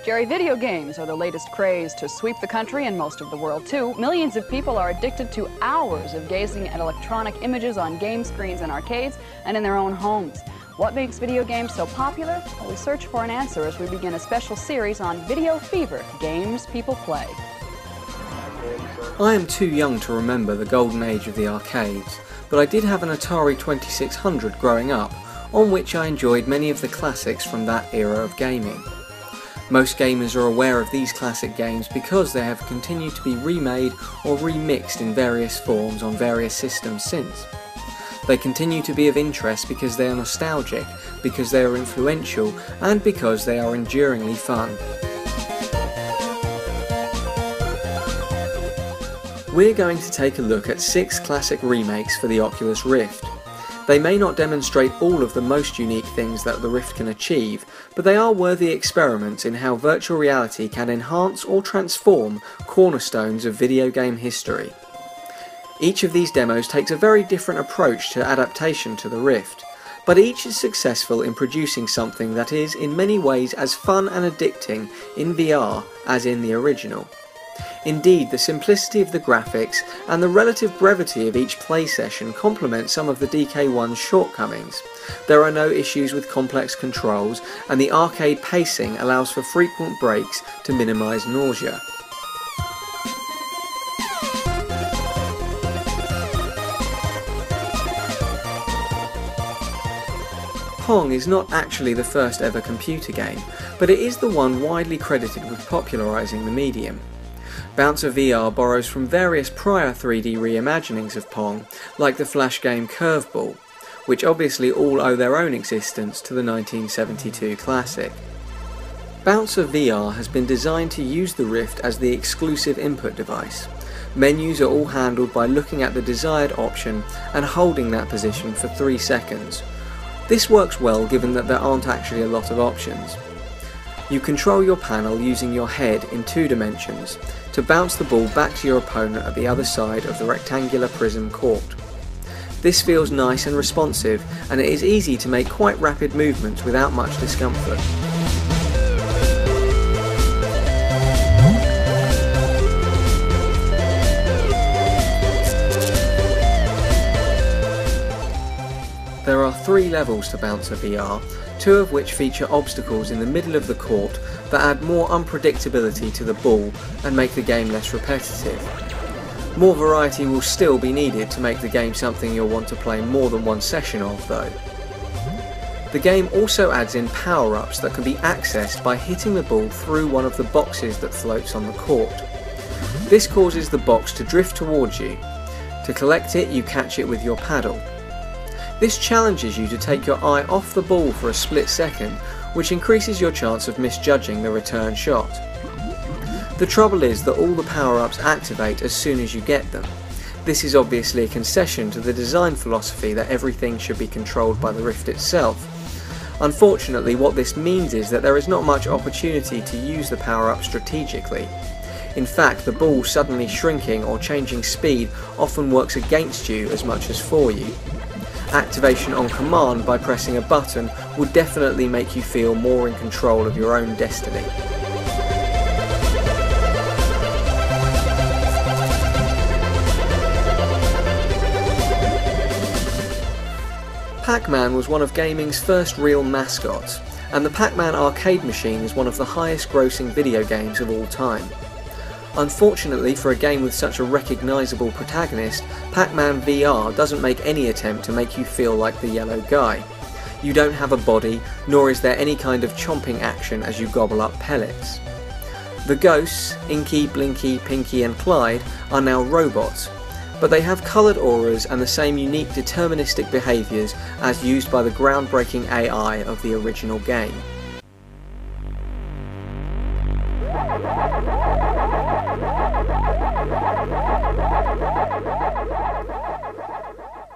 Jerry, video games are the latest craze to sweep the country and most of the world too. Millions of people are addicted to hours of gazing at electronic images on game screens in arcades and in their own homes. What makes video games so popular? Well, we search for an answer as we begin a special series on Video Fever, games people play. I am too young to remember the golden age of the arcades, but I did have an Atari 2600 growing up, on which I enjoyed many of the classics from that era of gaming. Most gamers are aware of these classic games because they have continued to be remade or remixed in various forms on various systems since. They continue to be of interest because they are nostalgic, because they are influential, and because they are enduringly fun. We're going to take a look at 6 classic remakes for the Oculus Rift. They may not demonstrate all of the most unique things that the Rift can achieve, but they are worthy experiments in how virtual reality can enhance or transform cornerstones of video game history. Each of these demos takes a very different approach to adaptation to the Rift, but each is successful in producing something that is in many ways as fun and addicting in VR as in the original. Indeed, the simplicity of the graphics and the relative brevity of each play session complement some of the DK1's shortcomings. There are no issues with complex controls, and the arcade pacing allows for frequent breaks to minimise nausea. Pong is not actually the first ever computer game, but it is the one widely credited with popularising the medium. Bouncer VR borrows from various prior 3D reimaginings of Pong, like the flash game Curveball, which obviously all owe their own existence to the 1972 classic. Bouncer VR has been designed to use the Rift as the exclusive input device. Menus are all handled by looking at the desired option and holding that position for 3 seconds. This works well given that there aren't actually a lot of options. You control your panel using your head in 2 dimensions to bounce the ball back to your opponent at the other side of the rectangular prism court. This feels nice and responsive, and it is easy to make quite rapid movements without much discomfort. There are 3 levels to Bouncer VR, 2 of which feature obstacles in the middle of the court that add more unpredictability to the ball and make the game less repetitive. More variety will still be needed to make the game something you'll want to play more than one session of though. The game also adds in power-ups that can be accessed by hitting the ball through one of the boxes that floats on the court. This causes the box to drift towards you. To collect it, you catch it with your paddle. This challenges you to take your eye off the ball for a split second, which increases your chance of misjudging the return shot. The trouble is that all the power-ups activate as soon as you get them. This is obviously a concession to the design philosophy that everything should be controlled by the Rift itself. Unfortunately, what this means is that there is not much opportunity to use the power-up strategically. In fact, the ball suddenly shrinking or changing speed often works against you as much as for you. Activation on command by pressing a button would definitely make you feel more in control of your own destiny. Pac-Man was one of gaming's first real mascots, and the Pac-Man arcade machine is one of the highest grossing video games of all time. Unfortunately for a game with such a recognisable protagonist, Pac-Man VR doesn't make any attempt to make you feel like the yellow guy. You don't have a body, nor is there any kind of chomping action as you gobble up pellets. The ghosts, Inky, Blinky, Pinky and Clyde, are now robots, but they have coloured auras and the same unique deterministic behaviours as used by the groundbreaking AI of the original game.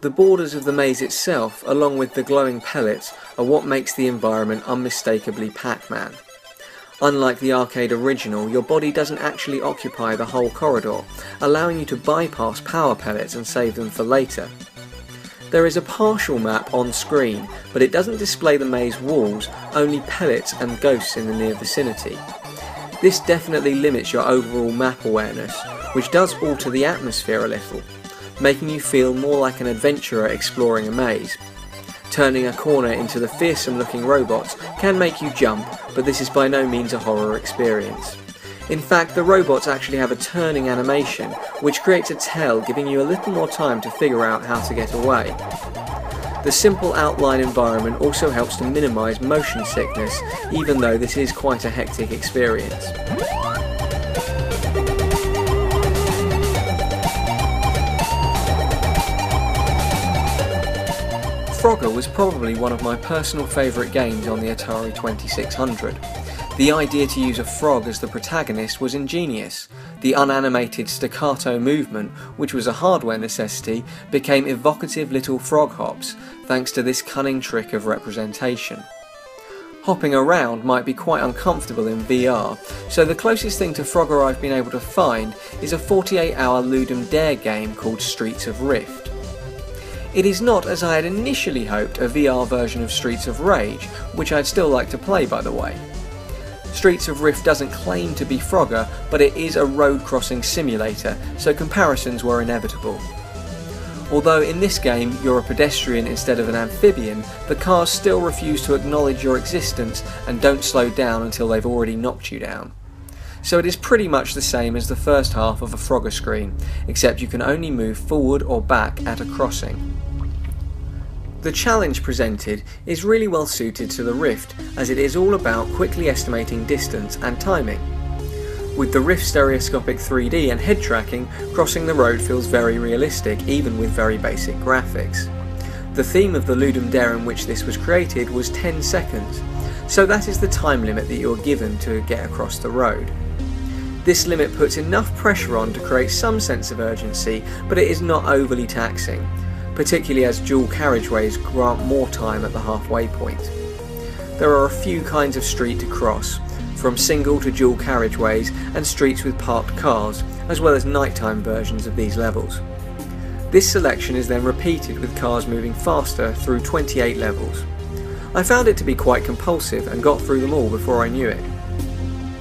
The borders of the maze itself, along with the glowing pellets, are what makes the environment unmistakably Pac-Man. Unlike the arcade original, your body doesn't actually occupy the whole corridor, allowing you to bypass power pellets and save them for later. There is a partial map on screen, but it doesn't display the maze walls, only pellets and ghosts in the near vicinity. This definitely limits your overall map awareness, which does alter the atmosphere a little, making you feel more like an adventurer exploring a maze. Turning a corner into the fearsome looking robots can make you jump, but this is by no means a horror experience. In fact, the robots actually have a turning animation, which creates a tell, giving you a little more time to figure out how to get away. The simple outline environment also helps to minimise motion sickness, even though this is quite a hectic experience. Frogger was probably one of my personal favourite games on the Atari 2600. The idea to use a frog as the protagonist was ingenious. The unanimated staccato movement, which was a hardware necessity, became evocative little frog hops, thanks to this cunning trick of representation. Hopping around might be quite uncomfortable in VR, so the closest thing to Frogger I've been able to find is a 48-hour Ludum Dare game called Streets of Rift. It is not, as I had initially hoped, a VR version of Streets of Rage, which I'd still like to play by the way. Streets of Rift doesn't claim to be Frogger, but it is a road crossing simulator, so comparisons were inevitable. Although in this game you're a pedestrian instead of an amphibian, the cars still refuse to acknowledge your existence and don't slow down until they've already knocked you down. So it is pretty much the same as the first half of a Frogger screen, except you can only move forward or back at a crossing. The challenge presented is really well suited to the Rift, as it is all about quickly estimating distance and timing. With the Rift stereoscopic 3D and head tracking, crossing the road feels very realistic, even with very basic graphics. The theme of the Ludum Dare in which this was created was 10 seconds, so that is the time limit that you are given to get across the road. This limit puts enough pressure on to create some sense of urgency, but it is not overly taxing, particularly as dual carriageways grant more time at the halfway point. There are a few kinds of street to cross, from single to dual carriageways and streets with parked cars, as well as nighttime versions of these levels. This selection is then repeated with cars moving faster through 28 levels. I found it to be quite compulsive and got through them all before I knew it.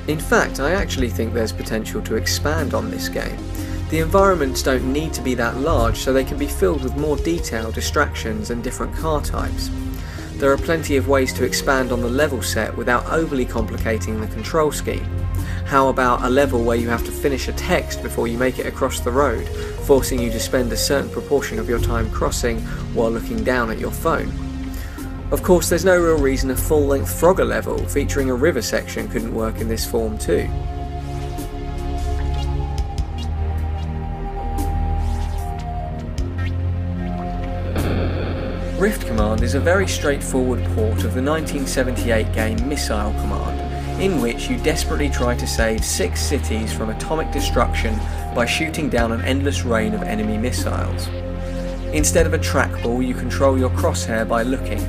In fact, I actually think there's potential to expand on this game. The environments don't need to be that large, so they can be filled with more detail, distractions and different car types. There are plenty of ways to expand on the level set without overly complicating the control scheme. How about a level where you have to finish a text before you make it across the road, forcing you to spend a certain proportion of your time crossing while looking down at your phone? Of course, there's no real reason a full-length Frogger level featuring a river section couldn't work in this form too. Rift Command is a very straightforward port of the 1978 game Missile Command, in which you desperately try to save 6 cities from atomic destruction by shooting down an endless rain of enemy missiles. Instead of a trackball, you control your crosshair by looking.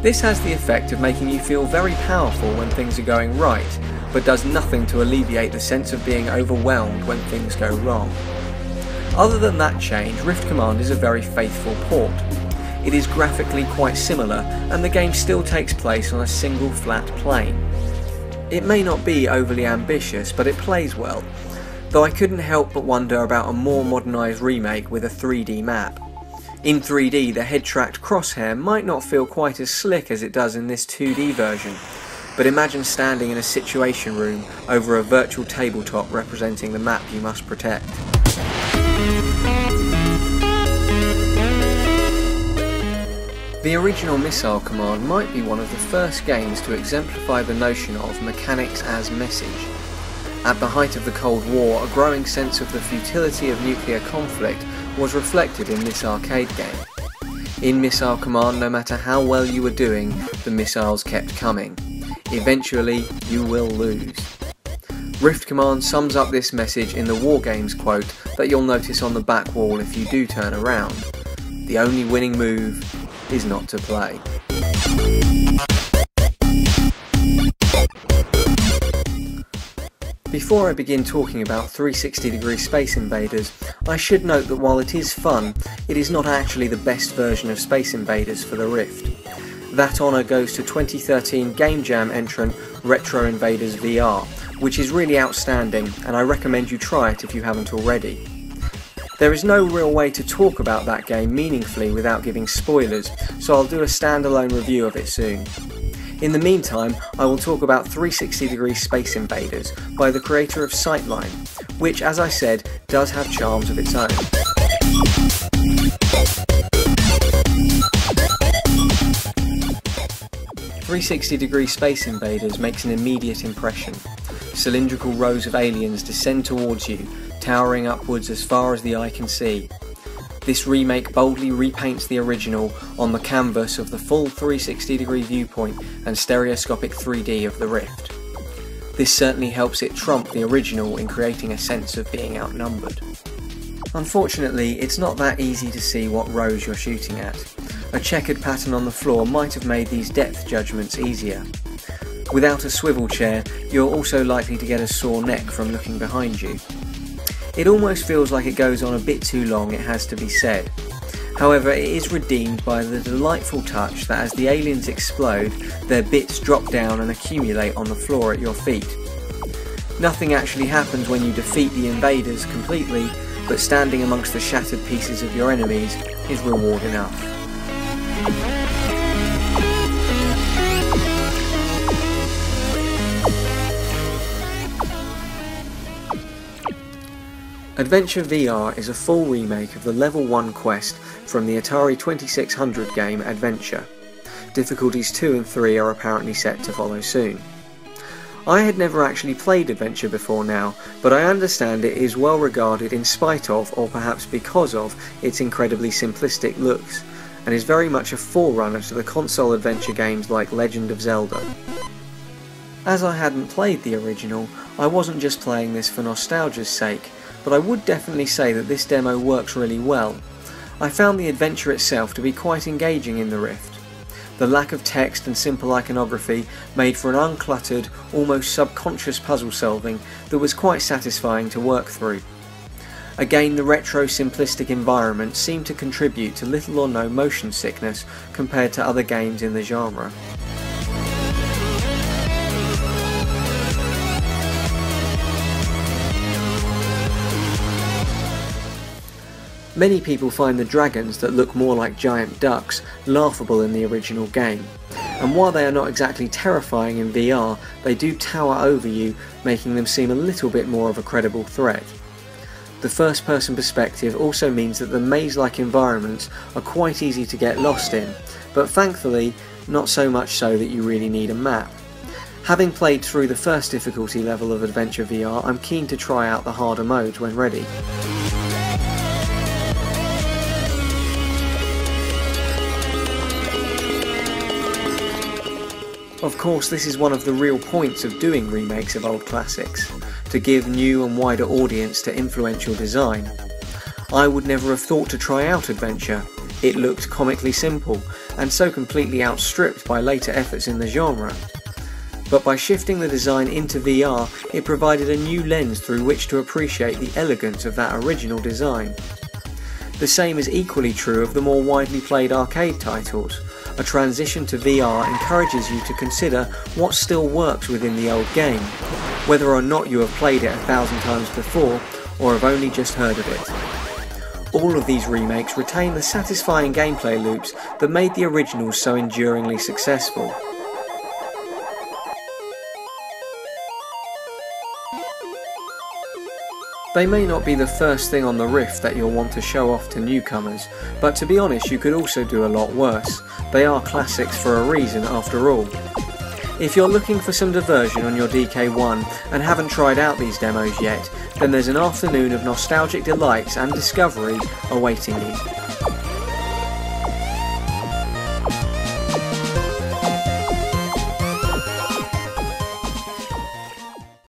This has the effect of making you feel very powerful when things are going right, but does nothing to alleviate the sense of being overwhelmed when things go wrong. Other than that change, Rift Command is a very faithful port. It is graphically quite similar, and the game still takes place on a single flat plane. It may not be overly ambitious, but it plays well, though I couldn't help but wonder about a more modernised remake with a 3D map. In 3D, the head-tracked crosshair might not feel quite as slick as it does in this 2D version, but imagine standing in a situation room over a virtual tabletop representing the map you must protect. The original Missile Command might be one of the first games to exemplify the notion of mechanics as message. At the height of the Cold War, a growing sense of the futility of nuclear conflict was reflected in this arcade game. In Missile Command, no matter how well you were doing, the missiles kept coming. Eventually, you will lose. Rift Command sums up this message in the Wargames quote that you'll notice on the back wall if you do turn around. The only winning move is not to play. Before I begin talking about 360-degree Space Invaders, I should note that while it is fun, it is not actually the best version of Space Invaders for the Rift. That honour goes to 2013 Game Jam entrant Retro Invaders VR, which is really outstanding, and I recommend you try it if you haven't already. There is no real way to talk about that game meaningfully without giving spoilers, so I'll do a standalone review of it soon. In the meantime, I will talk about 360-degree Space Invaders by the creator of Sightline, which, as I said, does have charms of its own. 360-degree Space Invaders makes an immediate impression. Cylindrical rows of aliens descend towards you, towering upwards as far as the eye can see. This remake boldly repaints the original on the canvas of the full 360-degree viewpoint and stereoscopic 3D of the Rift. This certainly helps it trump the original in creating a sense of being outnumbered. Unfortunately, it's not that easy to see what rows you're shooting at. A checkered pattern on the floor might have made these depth judgments easier. Without a swivel chair, you're also likely to get a sore neck from looking behind you. It almost feels like it goes on a bit too long, it has to be said. However, it is redeemed by the delightful touch that as the aliens explode, their bits drop down and accumulate on the floor at your feet. Nothing actually happens when you defeat the invaders completely, but standing amongst the shattered pieces of your enemies is reward enough. Adventure VR is a full remake of the Level 1 quest from the Atari 2600 game Adventure. Difficulties 2 and 3 are apparently set to follow soon. I had never actually played Adventure before now, but I understand it is well regarded in spite of, or perhaps because of, its incredibly simplistic looks, and is very much a forerunner to the console adventure games like Legend of Zelda. As I hadn't played the original, I wasn't just playing this for nostalgia's sake, but I would definitely say that this demo works really well. I found the adventure itself to be quite engaging in the Rift. The lack of text and simple iconography made for an uncluttered, almost subconscious puzzle solving that was quite satisfying to work through. Again, the retro simplistic environment seemed to contribute to little or no motion sickness compared to other games in the genre. Many people find the dragons that look more like giant ducks laughable in the original game, and while they are not exactly terrifying in VR, they do tower over you, making them seem a little bit more of a credible threat. The first-person perspective also means that the maze-like environments are quite easy to get lost in, but thankfully not so much so that you really need a map. Having played through the first difficulty level of Adventure VR, I'm keen to try out the harder modes when ready. Of course, this is one of the real points of doing remakes of old classics, to give new and wider audience to influential design. I would never have thought to try out Adventure. It looked comically simple, and so completely outstripped by later efforts in the genre. But by shifting the design into VR, it provided a new lens through which to appreciate the elegance of that original design. The same is equally true of the more widely played arcade titles. A transition to VR encourages you to consider what still works within the old game, whether or not you have played it 1,000 times before or have only just heard of it. All of these remakes retain the satisfying gameplay loops that made the originals so enduringly successful. They may not be the first thing on the Rift that you'll want to show off to newcomers, but to be honest, you could also do a lot worse. They are classics for a reason after all. If you're looking for some diversion on your DK1 and haven't tried out these demos yet, then there's an afternoon of nostalgic delights and discovery awaiting you.